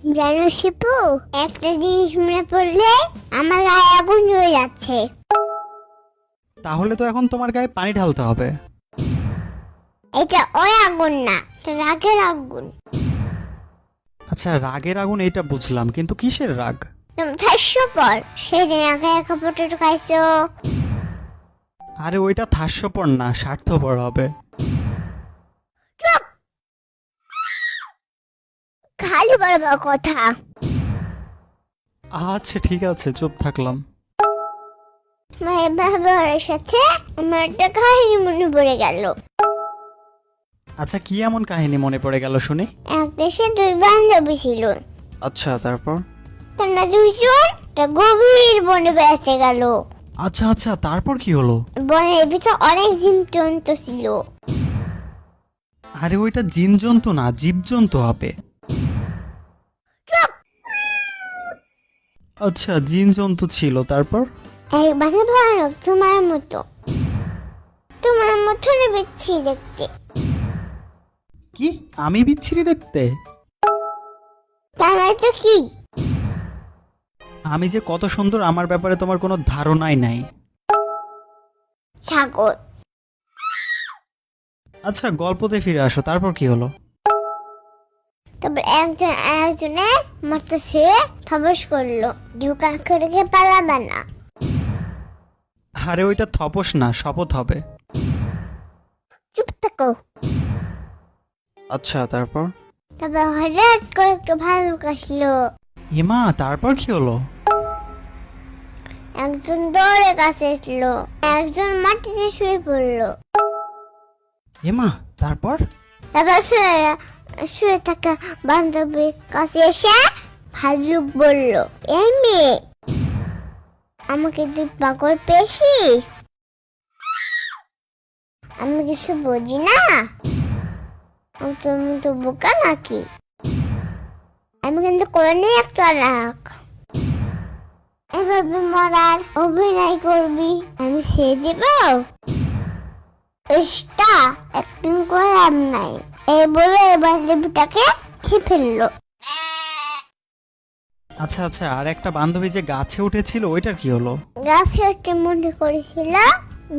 জানো শিপু, একটা জিনিস মনে পড়লে আমার গায়ে আগুন জ্বলে যাচ্ছে। তাহলে তো এখন তোমার গায়ে পানি ঢালতে হবে। এটা ওই আগুন না, এটা রাগের আগুন। আচ্ছা, রাগের আগুন এটা বুঝলাম, কিন্তু কিসের রাগ? তুমি হাস্যপর সেদিন একা একা পটেটো খাইছো। আরে ওইটা হাস্যপর না, স্বার্থপর হবে। খালি বলবো কথা। আচ্ছা ঠিক আছে, চুপ থাকলাম। মায়ের ব্যবহারের সাথে আমার একটা কাহিনী মনে পড়ে গেল। আচ্ছা, কি এমন কাহিনী মনে পড়ে গেল শুনি? এক দেশে দুই বান্ধবী ছিল। আচ্ছা, তারপর? তারা দুইজন একটা গভীর বনে বেড়াতে গেল। আচ্ছা আচ্ছা, তারপর কি হলো? বনের ভিতর অনেক জীবজন্তু ছিল। আরে ওইটা জিনজন্তু না, জীবজন্তু হবে। আচ্ছা, জিনজন্তু ছিল, তারপর? এক বাঘে ভয়ানক, তোমার মতনই বিচ্ছি দেখতে। কি, আমি বিচ্ছিরি দেখতে? তারা তো কি? আমি যে কত সুন্দর, আমার ব্যাপারে তোমার কোনো ধারণাই নাই। ছাগল। আচ্ছা, গল্পতে ফিরে আসো, তারপর কি হলো? তারপর একজন আরেকজনের মাথা ছেড়ে থবস করলো, ঢুকা করে পালাবা না। আরে ওইটা থপস না, শপথ হবে। চুপ থাকো। আচ্ছা, তারপর? তারপর হঠাৎ করে একটু ভালুক আসলো। এমা, তারপর কি হলো? একজন দৌড়ে কাছে এসলো, একজন মাটিতে শুয়ে পড়লো। এমা, তারপর? তারপর শুয়ে থাকা বান্ধবীর কাছে এসে ভালুক বলল, এই মেয়ে, আমাকে তুই পাগল পেয়েছিস? আমি কিছু বুঝি না? তুমি তো বোকা নাকি? আমি কিন্তু কোনে একটা রাখ। এভাবে মরার অভিনয় করবি, আমি সে দিব? চেষ্টা একদিন করলাম নাই, এই বলে বান্ধবীটাকে খেয়ে ফেললো। আচ্ছা আচ্ছা, আর একটা বান্ধবী যে গাছে উঠেছিল, ওইটার কি হলো? গাছে উঠে মনে করেছিল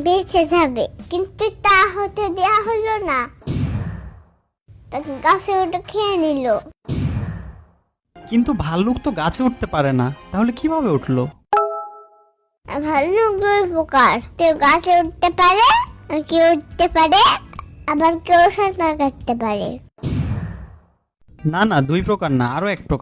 বেঁচে যাবে, কিন্তু তা হতে দেয়া হলো না। তাকে গাছে উঠে খেয়ে নিল। কিন্তু ভাল্লুক তো গাছে উঠতে পারে না, তাহলে কিভাবে উঠলো? ভাল্লুক দুই প্রকার, কেউ গাছে উঠতে পারে, আর কেউ উঠতে পারে, আবার কেউ সাঁতার কাটতে পারে। না না, দুই প্রকার না, আরো এক প্রকার।